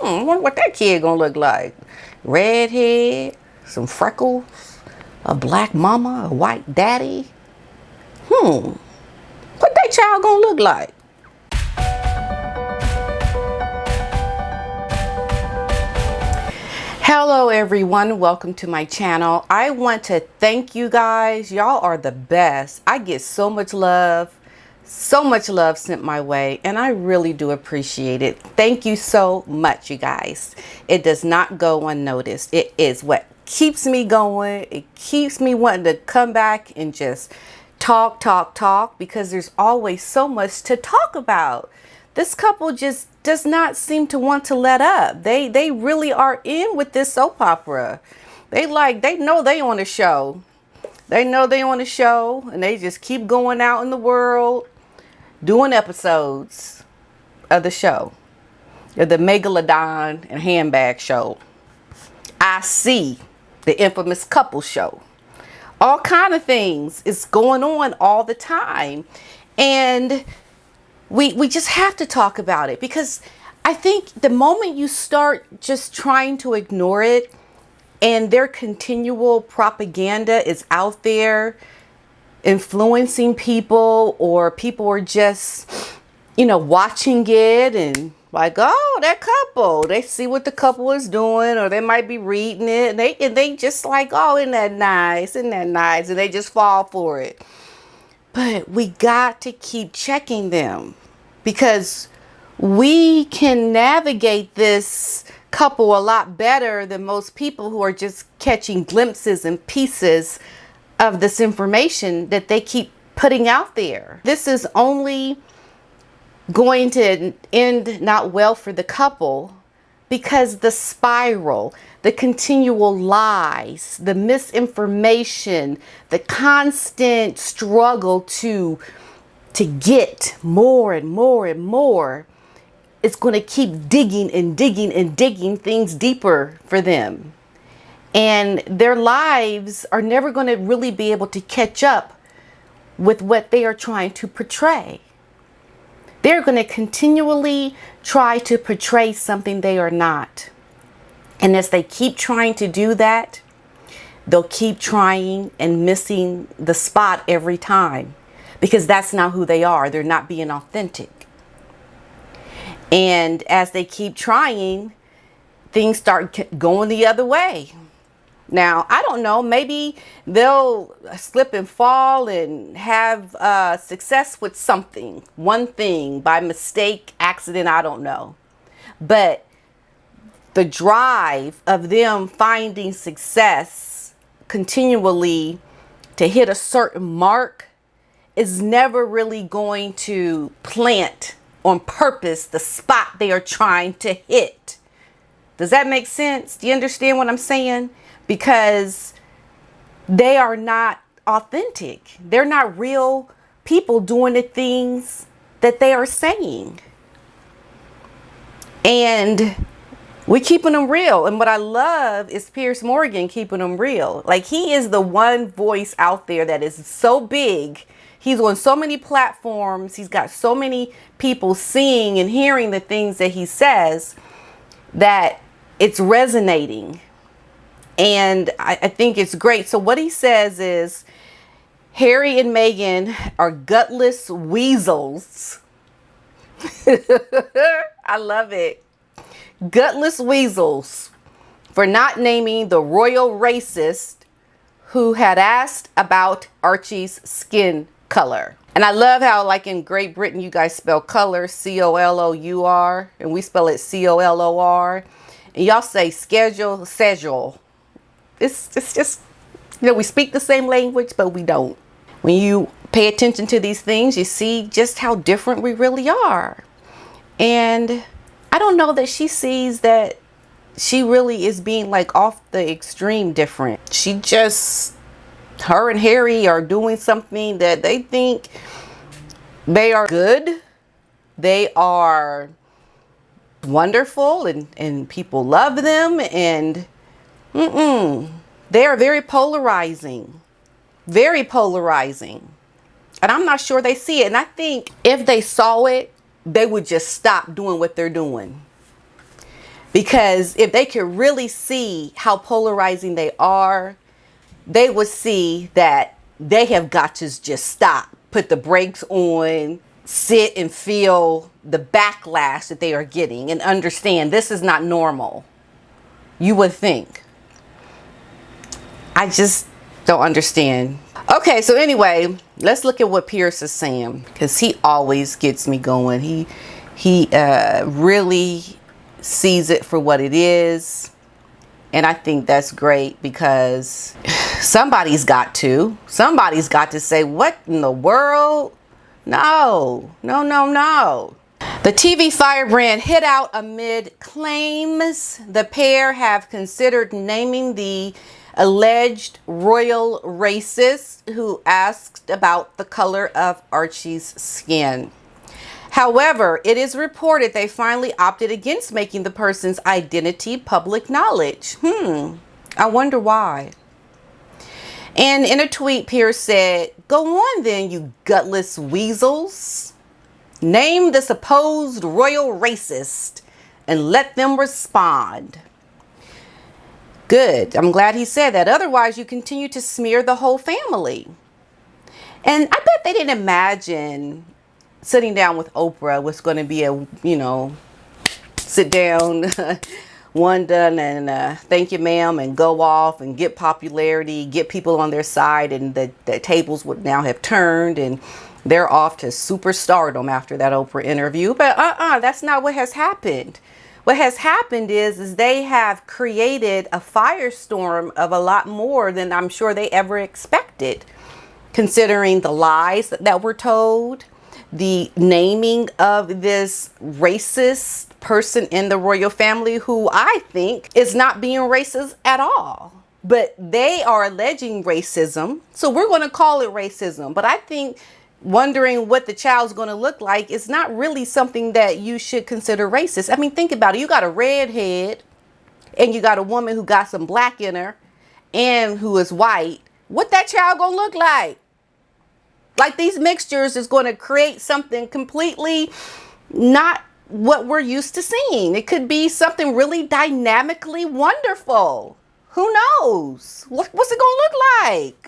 I wonder what that kid gonna look like. Redhead, some freckles, a black mama, a white daddy. What that child gonna look like? Hello everyone, welcome to my channel. I want to thank you guys. Y'all are the best. I get so much love sent my way, and I really do appreciate it. Thank you so much, you guys. It does not go unnoticed. It is what keeps me going. It keeps me wanting to come back and just talk, because there's always so much to talk about. This couple just does not seem to want to let up. They really are in with this soap opera. They know they on a show. They know they on a show, and they just keep going out in the world doing episodes of the show, of the Megalodon and Handbag Show. I See, the infamous couple show. All kind of things is going on all the time, and we just have to talk about it, because I think the moment you start just trying to ignore it and their continual propaganda is out there influencing people, or people are just, watching it and like, oh, that couple, they see what the couple is doing, or they might be reading it, and they just like, oh, isn't that nice, and they just fall for it. But we got to keep checking them, because we can navigate this couple a lot better than most people who are just catching glimpses and pieces of this information that they keep putting out there. This is only going to end not well for the couple, because the spiral, the continual lies, the misinformation, the constant struggle to get more and more and more is going to keep digging and digging and digging things deeper for them. And their lives are never going to really be able to catch up with what they are trying to portray. They're going to continually try to portray something they are not. And as they keep trying to do that, they'll keep trying and missing the spot every time, because that's not who they are. They're not being authentic. And as they keep trying, things start going the other way. Now, I don't know, maybe they'll slip and fall and have success with something, one thing, by mistake, accident, I don't know. But the drive of them finding success continually to hit a certain mark is never really going to plant on purpose the spot they are trying to hit. Does that make sense? Do you understand what I'm saying? Because they are not authentic. They're not real people doing the things that they are saying. And we're keeping them real. And what I love is Piers Morgan keeping them real. Like, he is the one voice out there that is so big. He's on so many platforms. He's got so many people seeing and hearing the things that he says that it's resonating. And I think it's great. So what he says is, Harry and Meghan are gutless weasels. I love it. Gutless weasels for not naming the royal racist who had asked about Archie's skin color. And I love how, like, in Great Britain, you guys spell color C-O-L-O-U-R, and we spell it C-O-L-O-R. And y'all say schedule. It's just, we speak the same language, but we don't. When you pay attention to these things, you see just how different we really are. And I don't know that she sees that she really is being like off the extreme different. She just, her and Harry are doing something that they think they are good. They are wonderful, and people love them, and they are very polarizing. Very polarizing. And I'm not sure they see it. And I think if they saw it, they would just stop doing what they're doing. Because if they could really see how polarizing they are, they would see that they have got to just stop, put the brakes on, sit and feel the backlash that they are getting and understand this is not normal. You would think. I just don't understand. Okay, so anyway, let's look at what Piers is saying, because he always gets me going. He really sees it for what it is. And I think that's great, because somebody's got to say, what in the world? No. The TV firebrand hit out amid claims the pair have considered naming the alleged royal racist who asked about the color of Archie's skin. However, it is reported they finally opted against making the person's identity public knowledge. I wonder why. And in a tweet, Piers said, "Go on then, you gutless weasels. Name the supposed royal racist and let them respond." Good. I'm glad he said that. Otherwise, you continue to smear the whole family. And I bet they didn't imagine sitting down with Oprah was going to be a, sit down, one done, and thank you, ma'am, and go off and get popularity, get people on their side, and the tables would now have turned, and they're off to superstardom after that Oprah interview. But that's not what has happened. What has happened is they have created a firestorm of a lot more than I'm sure they ever expected, considering the lies that were told, the naming of this racist person in the royal family who I think is not being racist at all. But they are alleging racism, so we're going to call it racism. But I think wondering what the child's going to look like is not really something that you should consider racist. I mean, think about it. You got a redhead and you got a woman who got some black in her and who is white. What that child going to look like? Like, these mixtures is going to create something completely not what we're used to seeing. It could be something really dynamically wonderful. Who knows? What's it going to look like?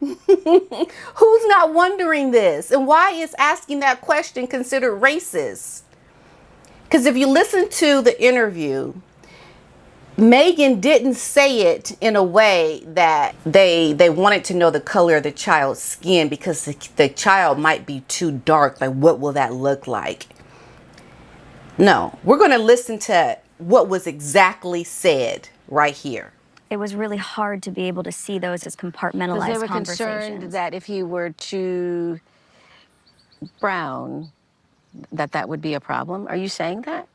Who's not wondering this? And why is asking that question considered racist? Because if you listen to the interview, Meghan didn't say it in a way that they wanted to know the color of the child's skin because the child might be too dark. Like, what will that look like? No, we're going to listen to what was exactly said right here. It was really hard to be able to see those as compartmentalized They were conversations. concerned that if he were too brown, that would be a problem. Are you saying that?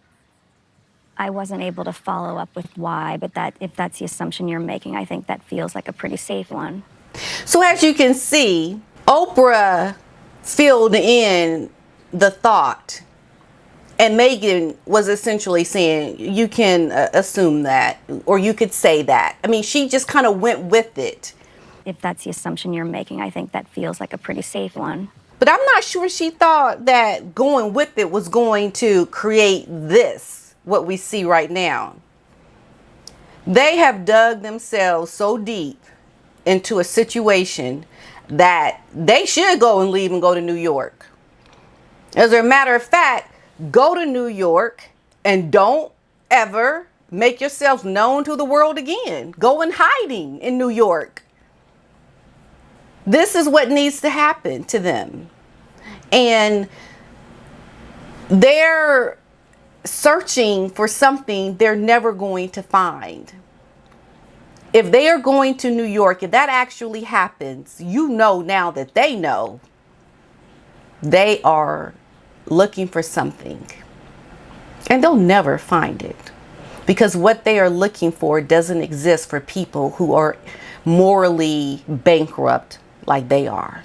I wasn't able to follow up with why, but if that's the assumption you're making, I think that feels like a pretty safe one. So as you can see, Oprah filled in the thought. And Meghan was essentially saying, you can assume that, or you could say that. I mean, she just kind of went with it. If that's the assumption you're making, I think that feels like a pretty safe one. But I'm not sure she thought that going with it was going to create this, what we see right now. They have dug themselves so deep into a situation that they should go and leave and go to New York. As a matter of fact, go to New York and don't ever make yourself known to the world again. Go in hiding in New York. This is what needs to happen to them. And they're searching for something they're never going to find. If they are going to New York, if that actually happens, you know now that they know they are looking for something, and they'll never find it, because what they are looking for doesn't exist for people who are morally bankrupt like they are.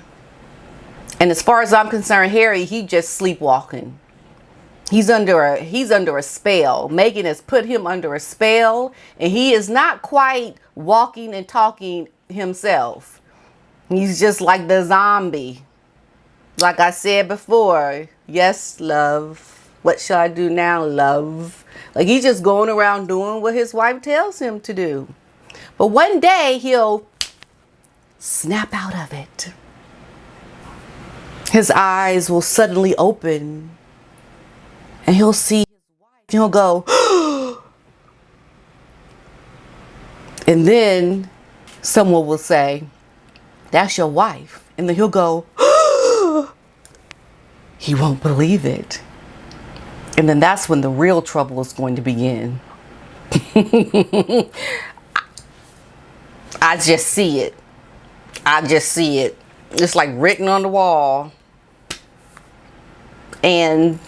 And as far as I'm concerned, Harry, he just sleepwalking. He's under a spell. Meghan has put him under a spell, and he is not quite walking and talking himself. He's just like the zombie. Like I said before, yes, love. What shall I do now, love? Like, he's just going around doing what his wife tells him to do. But one day he'll snap out of it. His eyes will suddenly open and he'll see his wife and he'll go, and then someone will say, that's your wife. And then he'll go, he won't believe it. And then that's when the real trouble is going to begin. I just see it. I just see it. It's like written on the wall. And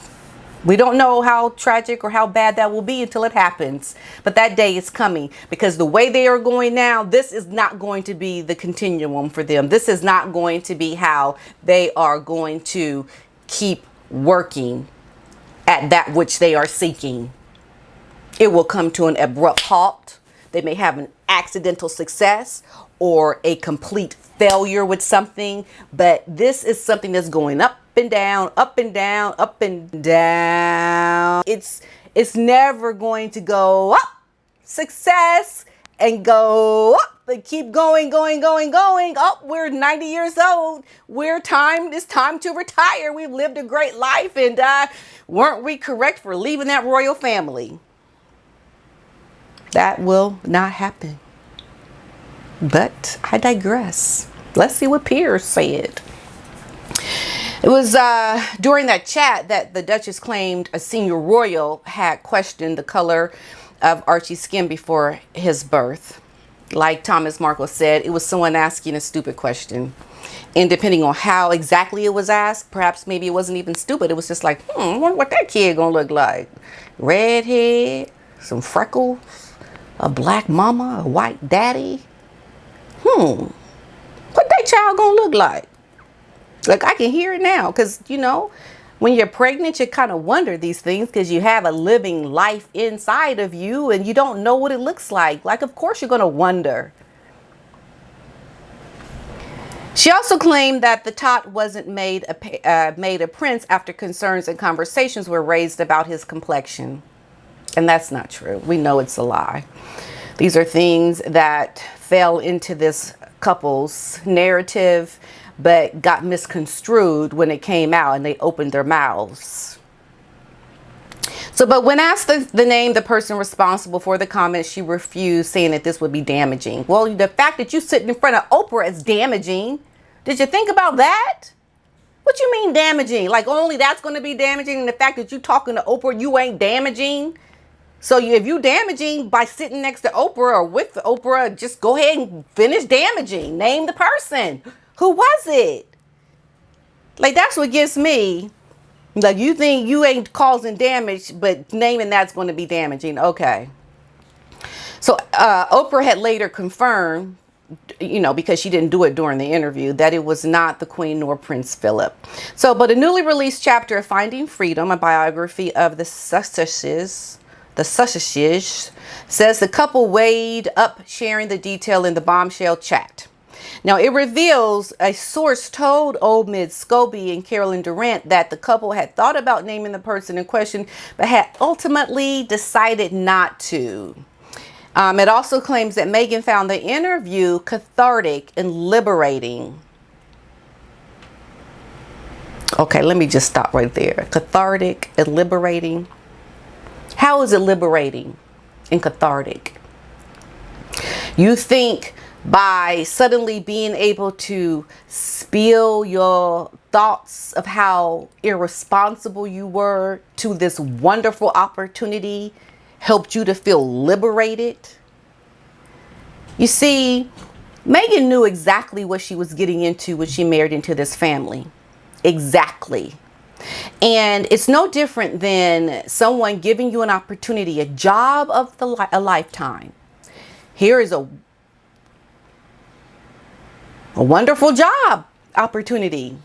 we don't know how tragic or how bad that will be until it happens. But that day is coming, because the way they are going now, this is not going to be the continuum for them. This is not going to be how they are going to keep working at that which they are seeking. It will come to an abrupt halt. They may have an accidental success or a complete failure with something, but this is something that's going up and down, up and down, up and down. It's never going to go up, success, and go up and keep going, going, going, going. Oh, we're 90 years old. It's time to retire. We've lived a great life, and weren't we correct for leaving that royal family? That will not happen. But I digress. Let's see what Piers said. It was during that chat that the Duchess claimed a senior royal had questioned the color of Archie's skin before his birth. Like Thomas Markle said, it was someone asking a stupid question. And depending on how exactly it was asked, perhaps maybe it wasn't even stupid. It was just like, I wonder what that kid gonna look like. Redhead, some freckles, a black mama, a white daddy. What that child gonna look like? Like, I can hear it now, because, you know, when you're pregnant, you kind of wonder these things because you have a living life inside of you and you don't know what it looks like. Like, of course, you're going to wonder. She also claimed that the tot wasn't made a prince after concerns and conversations were raised about his complexion. And that's not true. We know it's a lie. These are things that fell into this couple's narrative, but got misconstrued when it came out and they opened their mouths. So, but when asked the name, the person responsible for the comment, she refused, saying that this would be damaging. Well, the fact that you sitting in front of Oprah is damaging. Did you think about that? What you mean damaging? Like, only that's going to be damaging, and the fact that you talking to Oprah, you ain't damaging? So if you damaging by sitting next to Oprah or with Oprah, just go ahead and finish damaging. Name the person. Who was it? Like, that's what gets me. Like, you think you ain't causing damage, but naming that's going to be damaging. Okay. So Oprah had later confirmed, you know, because she didn't do it during the interview, that it was not the Queen nor Prince Philip. So, but a newly released chapter of Finding Freedom, a biography of the Sussexes, says the couple weighed up sharing the detail in the bombshell chat. Now, it reveals a source told Omid Scobie and Carolyn Durant that the couple had thought about naming the person in question, but had ultimately decided not to. It also claims that Meghan found the interview cathartic and liberating. Okay, let me just stop right there. Cathartic and liberating. How is it liberating and cathartic? You think by suddenly being able to spill your thoughts of how irresponsible you were to this wonderful opportunity helped you to feel liberated? You see, Meghan knew exactly what she was getting into when she married into this family. Exactly. And it's no different than someone giving you an opportunity, a job of a lifetime. Here is a wonderful job opportunity.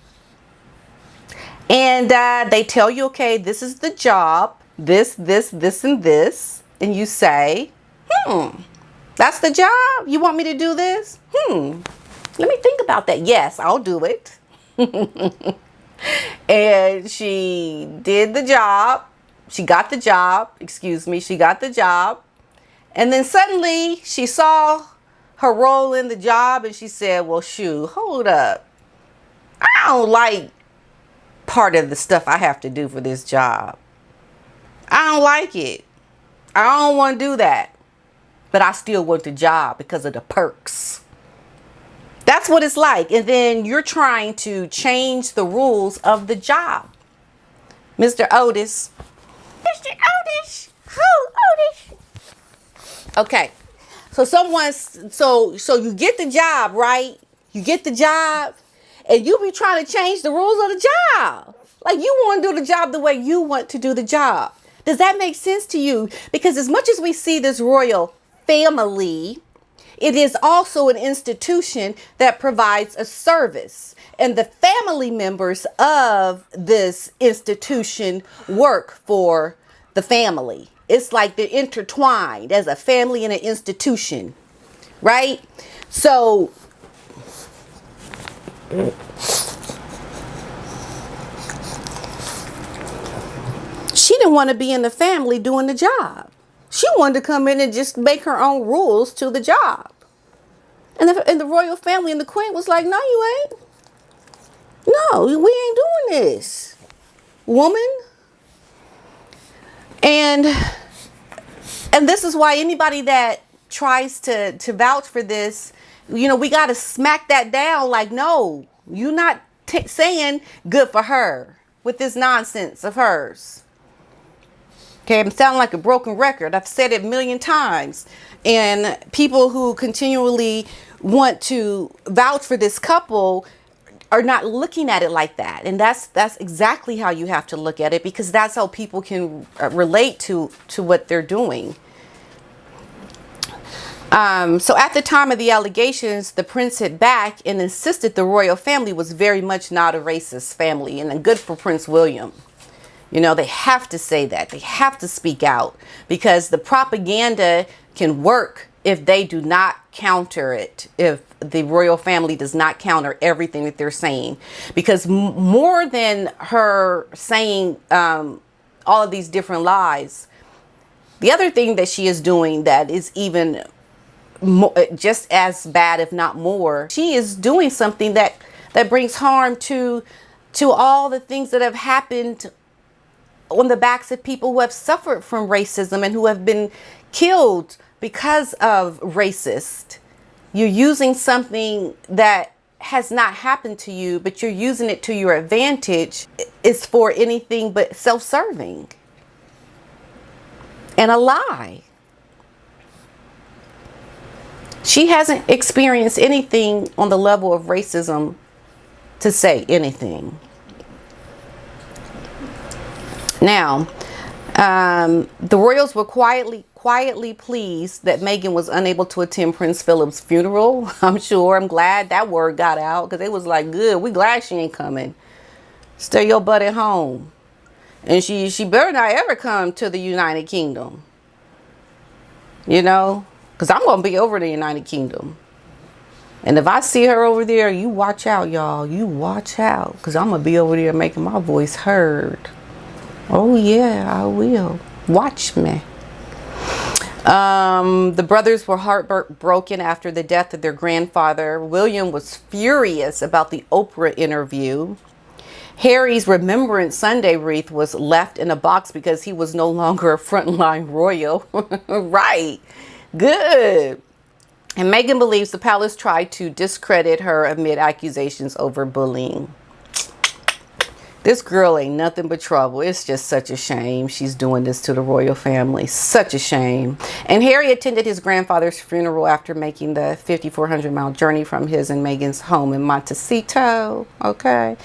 And they tell you, okay, this is the job, this, and this. And you say, that's the job? You want me to do this? Let me think about that. Yes, I'll do it. And she did the job. she got the job, she got the job. And then suddenly she saw her role in the job and she said, well, shoot, hold up. I don't like part of the stuff I have to do for this job. I don't like it. I don't want to do that. But I still want the job because of the perks. That's what it's like. And then you're trying to change the rules of the job. Mr. Otis. Mr. Otis. Who, Otis? Okay. So you get the job, right? You get the job and you be trying to change the rules of the job. Like you want to do the job the way you want to do the job. Does that make sense to you? Because as much as we see this royal family, it is also an institution that provides a service. And the family members of this institution work for the family. It's like they're intertwined as a family and an institution, right? So she didn't want to be in the family doing the job. She wanted to come in and just make her own rules to the job. And the royal family and the queen was like, no, you ain't. No, we ain't doing this, woman. And this is why anybody that tries to vouch for this, you know, we got to smack that down like, no, you're not saying good for her with this nonsense of hers. Okay, I'm sounding like a broken record. I've said it a million times. And people who continually want to vouch for this couple are not looking at it like that. And that's exactly how you have to look at it, because that's how people can relate to what they're doing. So at the time of the allegations, the prince hit back and insisted the royal family was very much not a racist family, and good for Prince William. You know, they have to say that. They have to speak out, because the propaganda can work if they do not counter it, if the royal family does not counter everything that they're saying. Because more than her saying all of these different lies, the other thing that she is doing that is even more, just as bad, if not more, she is doing something that brings harm to all the things that have happened on the backs of people who have suffered from racism and who have been killed because of racist. You're using something that has not happened to you, but you're using it to your advantage. It's for anything but self-serving and a lie. She hasn't experienced anything on the level of racism to say anything. Now, the royals were quietly pleased that Meghan was unable to attend Prince Philip's funeral. I'm glad that word got out, because they was like, good, we glad she ain't coming. Stay your butt at home. And she better not ever come to the United Kingdom. You know, because I'm going to be over the United Kingdom. And if I see her over there, you watch out, y'all. You watch out, because I'm going to be over there making my voice heard. Oh yeah, I will. Watch me. The brothers were heartbroken after the death of their grandfather. William was furious about the Oprah interview. Harry's Remembrance Sunday wreath was left in a box because he was no longer a frontline royal. Right. Good. And Meghan believes the palace tried to discredit her amid accusations over bullying. This girl ain't nothing but trouble. It's just such a shame she's doing this to the royal family. Such a shame. And Harry attended his grandfather's funeral after making the 5,400-mile journey from his and Meghan's home in Montecito. Okay.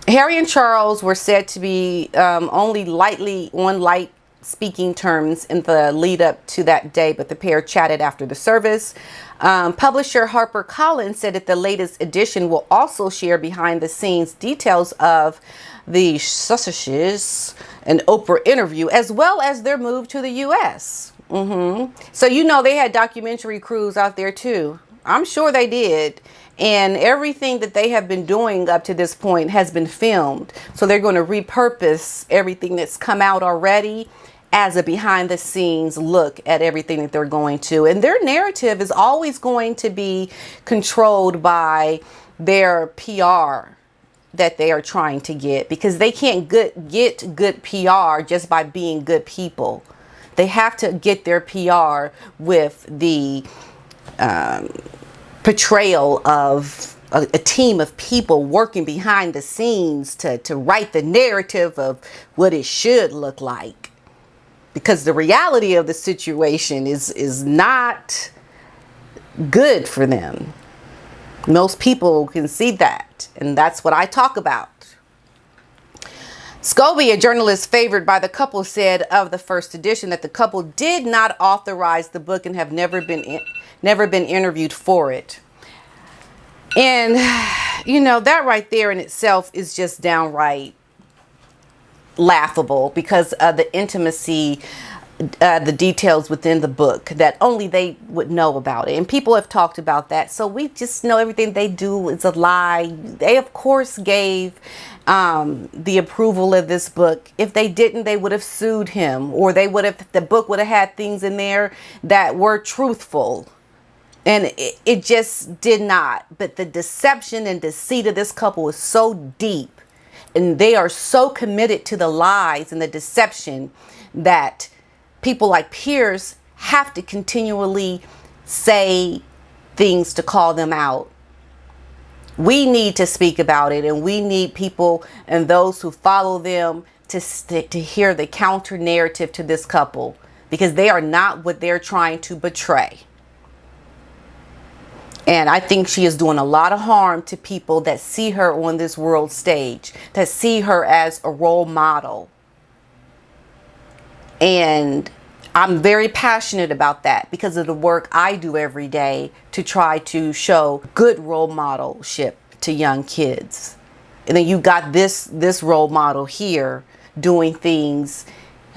Harry and Charles were said to be only lightly on light speaking terms in the lead up to that day, but the pair chatted after the service. Publisher HarperCollins said that the latest edition will also share behind the scenes details of the Sussexes and Oprah interview, as well as their move to the U.S. So, you know, they had documentary crews out there too. I'm sure they did. And everything that they have been doing up to this point has been filmed. So they're going to repurpose everything that's come out already as a behind the scenes look at everything that they're going to. And their narrative is always going to be controlled by their PR that they are trying to get, because they can't get good PR just by being good people. They have to get their PR with the portrayal of a team of people working behind the scenes to write the narrative of what it should look like. Because the reality of the situation is not good for them. Most people can see that, and that's what I talk about. Scobie, a journalist favored by the couple, said of the first edition that the couple did not authorize the book and have never been interviewed for it. And, you know, that right there in itself is just downright laughable, because of the intimacy, the details within the book that only they would know about it. And people have talked about that. So we just know everything they do is a lie. They, of course, gave the approval of this book. If they didn't, they would have sued him, or the book would have had things in there that were truthful. And it just did not. But the deception and deceit of this couple is so deep, and they are so committed to the lies and the deception that people like Piers have to continually say things to call them out. We need to speak about it, and we need people and those who follow them to hear the counter narrative to this couple, because they are not what they're trying to portray. And I think she is doing a lot of harm to people that see her on this world stage, that see her as a role model. And I'm very passionate about that because of the work I do every day to try to show good role modelship to young kids. And then you got this role model here doing things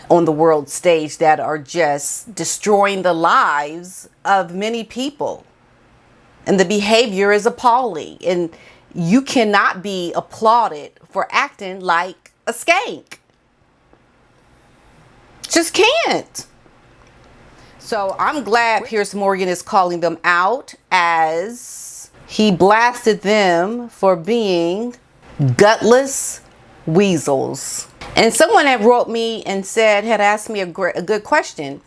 on the world stage that are just destroying the lives of many people. And the behavior is appalling. And you cannot be applauded for acting like a skank. Just can't. So I'm glad Piers Morgan is calling them out, as he blasted them for being gutless weasels. And someone had wrote me and had asked me a good question.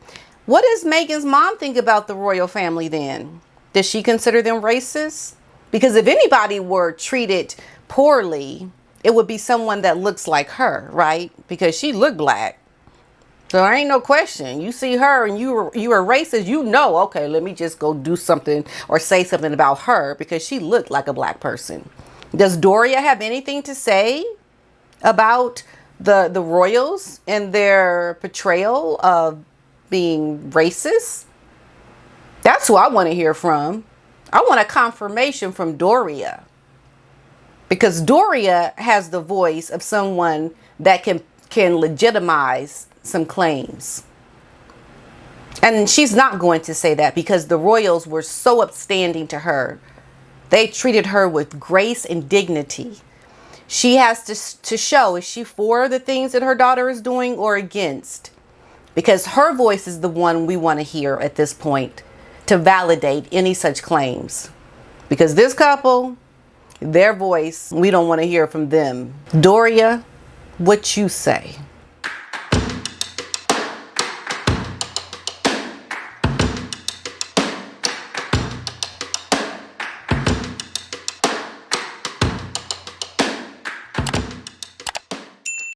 What does Meghan's mom think about the royal family then? Does she consider them racist? Because if anybody were treated poorly, it would be someone that looks like her, right? Because she looked black. So there ain't no question. You see her and you are racist, you know, okay, let me just go do something or say something about her because she looked like a black person. Does Doria have anything to say about the royals and their portrayal of being racist? That's who I want to hear from. I want a confirmation from Doria, because Doria has the voice of someone that can legitimize some claims. And she's not going to say that, because the royals were so upstanding to her. They treated her with grace and dignity. She has to show, is she for the things that her daughter is doing or against? Because her voice is the one we want to hear at this point to validate any such claims. Because this couple, their voice, we don't want to hear from them. Doria, what you say?